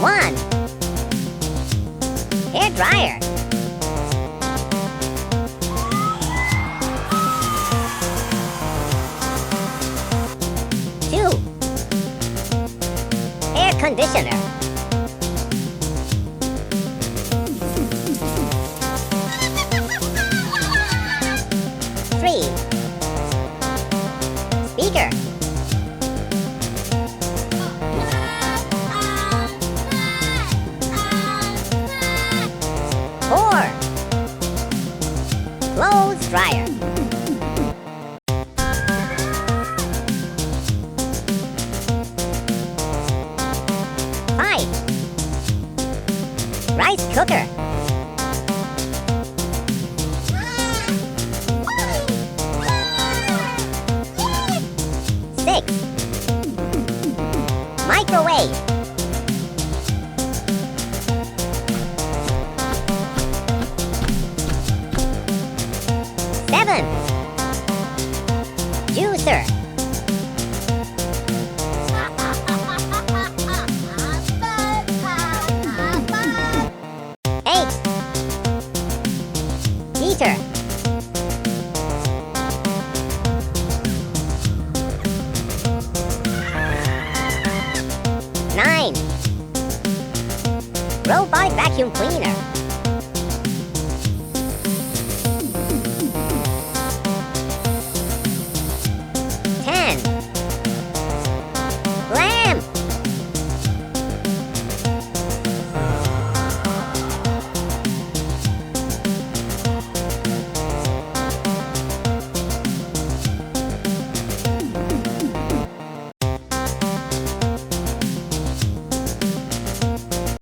1. Hair dryer. 2. Air conditioner. 3. Speaker. 4. Clothes dryer. 5. Rice cooker. 6. Microwave. 7. Juicer. 8. Heater. 9. Robot vacuum cleaner.